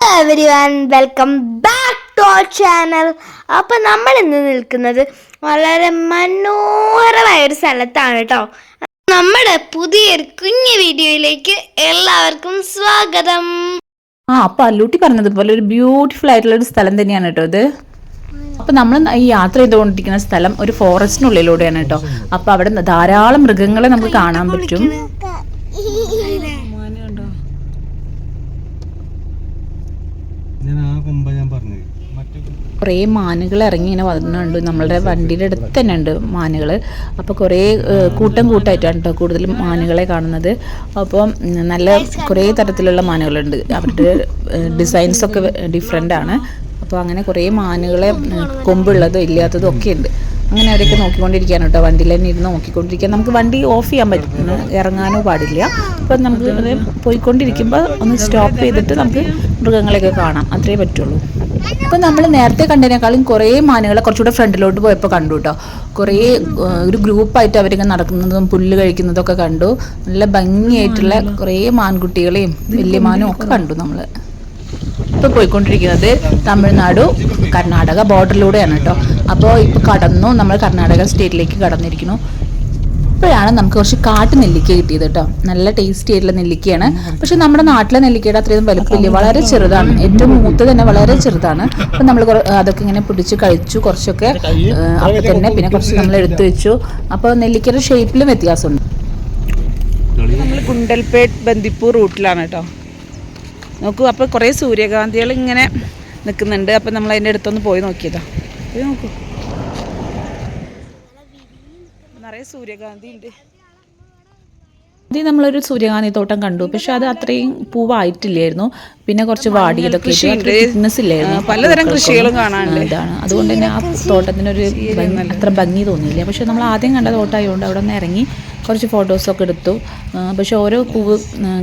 everyone, welcome back to our channel. അപ്പോൾ നമ്മൾ ഇന്ന് നിൽക്കുന്നത് വളരെ മനോഹരമായ ഒരു സ്ഥലത്താണ് കേട്ടോ. നമ്മുടെ പുതിയൊരു കുഞ്ഞു വീഡിയോയിലേക്ക് എല്ലാവർക്കും സ്വാഗതം. അപ്പോൾ അല്ലൂട്ടി പറഞ്ഞതുപോലെ ഒരു ബ്യൂട്ടിഫുൾ ആയിട്ടുള്ള ഒരു സ്ഥലം തന്നെയാണ് കേട്ടോ ഇത്. അപ്പോൾ നമ്മൾ ഈ യാത്ര ചെയ്തുകൊണ്ടിരിക്കുന്ന സ്ഥലം ഒരു ഫോറസ്റ്റിനുള്ളിലൂടെയാണ് കേട്ടോ. അപ്പോൾ അവിടെ ധാരാളം മൃഗങ്ങളെ നമുക്ക് കാണാൻ പറ്റും. കുറേ മാനുകൾ ഇറങ്ങി ഇങ്ങനെ വന്നിട്ടുണ്ട്. നമ്മളുടെ വണ്ടിയുടെ അടുത്ത് തന്നെ ഉണ്ട് മാനുകൾ. അപ്പോൾ കുറേ കൂട്ടമായിട്ടാണ് കേട്ടോ കൂടുതലും മാനുകളെ കാണുന്നത്. അപ്പോൾ നല്ല കുറേ തരത്തിലുള്ള മാനുകളുണ്ട്. അവരുടെ ഡിസൈൻസൊക്കെ ഡിഫറെൻ്റ് ആണ്. അപ്പോൾ അങ്ങനെ കുറേ മാനുകളെ കൊമ്പുള്ളതും ഇല്ലാത്തതും ഒക്കെ ഉണ്ട്. അങ്ങനെ അവരൊക്കെ നോക്കിക്കൊണ്ടിരിക്കുകയാണ് കേട്ടോ. വണ്ടിയിൽ തന്നെ ഇരുന്ന് നോക്കിക്കൊണ്ടിരിക്കുക. നമുക്ക് വണ്ടി ഓഫ് ചെയ്യാൻ പറ്റും, ഇറങ്ങാനോ പാടില്ല. അപ്പം നമുക്ക് പോയിക്കൊണ്ടിരിക്കുമ്പോൾ ഒന്ന് സ്റ്റോപ്പ് ചെയ്തിട്ട് നമുക്ക് മൃഗങ്ങളെയൊക്കെ കാണാം, അത്രേ പറ്റുള്ളൂ. അപ്പം നമ്മൾ നേരത്തെ കണ്ടതിനേക്കാളും കുറേ മാനുകളെ കുറച്ചുകൂടെ ഫ്രണ്ടിലോട്ട് പോയപ്പോൾ കണ്ടു കേട്ടോ. കുറേ ഒരു ഗ്രൂപ്പായിട്ട് അവരിങ്ങനെ നടക്കുന്നതും പുല്ല് കഴിക്കുന്നതൊക്കെ കണ്ടു. നല്ല ഭംഗിയായിട്ടുള്ള കുറേ മാൻകുട്ടികളെയും വലിയ മാനും ഒക്കെ കണ്ടു നമ്മൾ. ഇപ്പോൾ പോയിക്കൊണ്ടിരിക്കുന്നത് തമിഴ്നാട് കർണാടക ബോർഡറിലൂടെയാണ് കേട്ടോ. അപ്പോൾ ഇപ്പോൾ കടന്നു, നമ്മൾ കർണാടക സ്റ്റേറ്റിലേക്ക് കടന്നിരിക്കുന്നു. ഇപ്പോഴാണ് നമുക്ക് കുറച്ച് കാട്ടു നെല്ലിക്ക കിട്ടിയത് കേട്ടോ. നല്ല ടേസ്റ്റി ആയിട്ടുള്ള നെല്ലിക്കയാണ്. പക്ഷെ നമ്മുടെ നാട്ടിലെ നെല്ലിക്കയുടെ അത്രയും വലുപ്പമില്ല, വളരെ ചെറുതാണ്. ഏറ്റവും മൂത്ത് തന്നെ വളരെ ചെറുതാണ്. അപ്പം നമ്മൾ അതൊക്കെ ഇങ്ങനെ പിടിച്ച് കഴിച്ചു കുറച്ചൊക്കെ അപ്പം തന്നെ. പിന്നെ കുറച്ച് നമ്മൾ എടുത്തു വെച്ചു. അപ്പോൾ നെല്ലിക്കയുടെ ഷേപ്പിലും വ്യത്യാസമുണ്ട്. നമ്മൾ ഗുണ്ടൽപേട്ട് ബന്ദിപ്പൂർ റൂട്ടിലാണ് കേട്ടോ. നോക്കൂ, അപ്പോൾ കുറേ സൂര്യകാന്തികൾ ഇങ്ങനെ നിൽക്കുന്നുണ്ട്. അപ്പം നമ്മൾ അതിൻ്റെ അടുത്തൊന്ന് പോയി നോക്കിയതാ. പോയി നോക്കൂ, നിറയെ സൂര്യകാന്തി ഉണ്ട്. ആദ്യം നമ്മളൊരു സൂര്യകാന്തി തോട്ടം കണ്ടു, പക്ഷെ അത് അത്രയും പൂവായിട്ടില്ലായിരുന്നു. പിന്നെ കുറച്ച് വാടിയതൊക്കെ തിക്നെസ് ഇല്ലായിരുന്നു. പലതരം കൃഷികളും കാണാനുണ്ട്. ഇതാണ് അതുകൊണ്ട് തന്നെ ആ തോട്ടത്തിനൊരു അത്ര ഭംഗി തോന്നിയില്ല. പക്ഷെ നമ്മൾ ആദ്യം കണ്ട തോട്ടമായതുകൊണ്ട് അവിടെ നിന്ന് ഇറങ്ങി കുറച്ച് ഫോട്ടോസൊക്കെ എടുത്തു. പക്ഷെ ഓരോ പൂവ്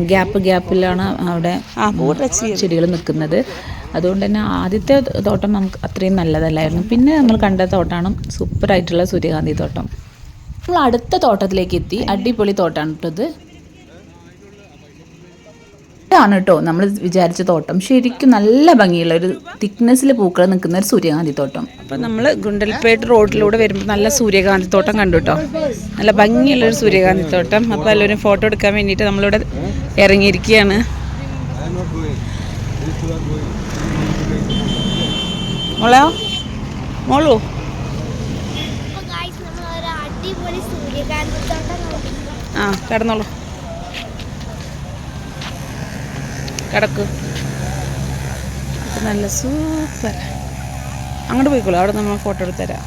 ഗ്യാപ്പിലാണ് അവിടെ ചെടികൾ നിൽക്കുന്നത്. അതുകൊണ്ട് തന്നെ ആദ്യത്തെ തോട്ടം നമുക്ക് അത്രയും നല്ലതല്ലായിരുന്നു. പിന്നെ നമ്മൾ കണ്ട തോട്ടമാണ് സൂപ്പറായിട്ടുള്ള സൂര്യകാന്തി തോട്ടം. നമ്മൾ അടുത്ത തോട്ടത്തിലേക്ക് എത്തി. അടിപൊളി തോട്ടമാണ് കേട്ടത്. ഇതാണ് കേട്ടോ നമ്മൾ വിചാരിച്ച തോട്ടം. ശരിക്കും നല്ല ഭംഗിയുള്ള ഒരു തിക്നെസ്സിൽ പൂക്കൾ നിൽക്കുന്ന ഒരു സൂര്യകാന്തി തോട്ടം. അപ്പം നമ്മൾ ഗുണ്ടൽപേട്ട് റോഡിലൂടെ വരുമ്പോൾ നല്ല സൂര്യകാന്തി തോട്ടം കണ്ടു കേട്ടോ. നല്ല ഭംഗിയുള്ളൊരു സൂര്യകാന്തി തോട്ടം. അപ്പോൾ എല്ലാവരും ഫോട്ടോ എടുക്കാൻ വേണ്ടിയിട്ട് നമ്മളിവിടെ ഇറങ്ങിയിരിക്കുകയാണ്. മോളോ ആ കിടന്നോളൂ, കിടക്ക്. നല്ല സൂപ്പർ. അങ്ങോട്ട് പോയിക്കോളൂ, അവിടെ നമ്മൾ ഫോട്ടോ എടുത്ത് തരാം.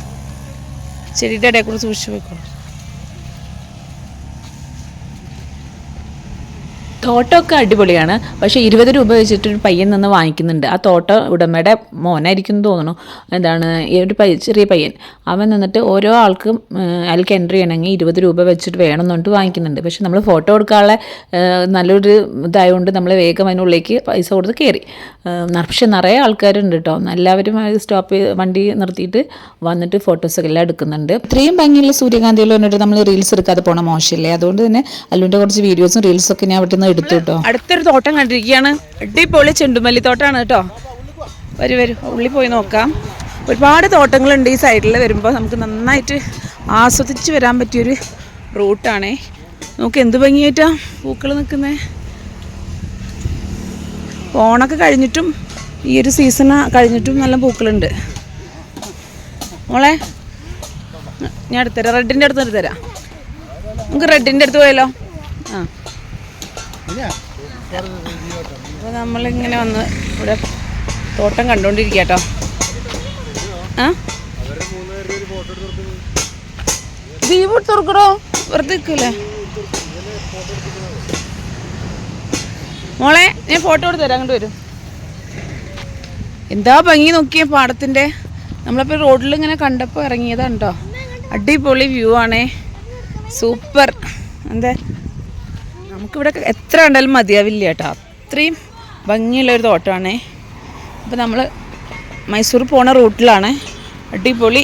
ചെടിയുടെ ഇടയിൽ കൂടെ സൂക്ഷിച്ച് പോയിക്കോളൂ. തോട്ടമൊക്കെ അടിപൊളിയാണ്. പക്ഷേ 20 രൂപ വെച്ചിട്ടൊരു പയ്യൻ നിന്ന് വാങ്ങിക്കുന്നുണ്ട്. ആ തോട്ടം ഉടമയുടെ മോനായിരിക്കും എന്ന് തോന്നുന്നു. എന്താണ് ഈ ഒരു ചെറിയ പയ്യൻ, അവൻ നിന്നിട്ട് ഓരോ ആൾക്കും അയാൾക്ക് എൻട്രി ചെയ്യണമെങ്കിൽ 20 രൂപ വെച്ചിട്ട് വേണമെന്നുകൊണ്ട് വാങ്ങിക്കുന്നുണ്ട്. പക്ഷെ നമ്മൾ ഫോട്ടോ എടുക്കാനുള്ള നല്ലൊരു ഇതായതുകൊണ്ട് നമ്മൾ വേഗം അതിനുള്ളിലേക്ക് പൈസ കൊടുത്ത് കയറി. പക്ഷെ നിറയെ ആൾക്കാരുണ്ട് കേട്ടോ. എല്ലാവരും വണ്ടി നിർത്തിയിട്ട് വന്നിട്ട് ഫോട്ടോസൊക്കെ എല്ലാം എടുക്കുന്നുണ്ട്. ഇത്രയും ഭംഗിയുള്ള സൂര്യകാന്തികൾ വന്നിട്ട് നമ്മൾ റീൽസ് എടുക്കാതെ പോകണം, മോശമില്ലേ? അതുകൊണ്ട് തന്നെ അല്ലുവിൻ്റെ കുറച്ച് വീഡിയോസും റീൽസൊക്കെ ഞാൻ അവിടെ നിന്ന് എടുത്തു കേട്ടോ. അടുത്തൊരു തോട്ടം കണ്ടിരിക്കുകയാണ്. അടിപൊളി ചെണ്ടുമല്ലി തോട്ടമാണ് കേട്ടോ. വരും ഉള്ളിൽ പോയി നോക്കാം. ഒരുപാട് തോട്ടങ്ങളുണ്ട് ഈ സൈഡിൽ. വരുമ്പോൾ നമുക്ക് നന്നായിട്ട് ആസ്വദിച്ച് വരാൻ പറ്റിയൊരു റൂട്ടാണേ. നമുക്ക് എന്ത് ഭംഗിയായിട്ടാ പൂക്കൾ നിൽക്കുന്നത്. ഓണൊക്കെ കഴിഞ്ഞിട്ടും ഈ ഒരു സീസൺ കഴിഞ്ഞിട്ടും നല്ല പൂക്കളുണ്ട്. മോളെ ഞാൻ എടുത്തരാം, റെഡിൻ്റെ അടുത്ത് എടുത്തരാം. നമുക്ക് റെഡിൻ്റെ അടുത്ത് പോയാലോ? ആ, അപ്പോൾ നമ്മളിങ്ങനെ വന്ന് ഇവിടെ തോട്ടം കണ്ടുകൊണ്ടിരിക്കുക കേട്ടോ. ആ ദീപ് തുറക്കടോ, വെറുതെ നിൽക്കൂലേ മോളെ? ഞാൻ ഫോട്ടോ എടുത്ത് തരാം, അങ്ങോട്ട് വരും. എന്താ ഭംഗി നോക്കിയ പാടത്തിൻ്റെ. നമ്മളിപ്പോൾ റോഡിൽ ഇങ്ങനെ കണ്ടപ്പോൾ ഇറങ്ങിയതാണ് കേട്ടോ. അടിപൊളി വ്യൂ ആണേ, സൂപ്പർ. എന്താ നമുക്കിവിടെ എത്ര കണ്ടാലും മതിയാവില്ല കേട്ടോ, അത്രയും ഭംഗിയുള്ളൊരു തോട്ടമാണേ. അപ്പോൾ നമ്മൾ മൈസൂർ പോണ റൂട്ടിലാണ്. അടിപൊളി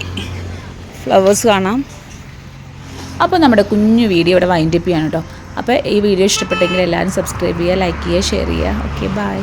ഫ്ലവേഴ്സ് കാണാം. അപ്പോൾ നമ്മുടെ കുഞ്ഞു വീഡിയോ ഇവിടെ വൈൻഡപ്പ് ചെയ്യാണ് കേട്ടോ. അപ്പോൾ ഈ വീഡിയോ ഇഷ്ടപ്പെട്ടെങ്കിൽ എല്ലാവരും സബ്സ്ക്രൈബ് ചെയ്യുക, ലൈക്ക് ചെയ്യുക, ഷെയർ ചെയ്യുക. Okay, by.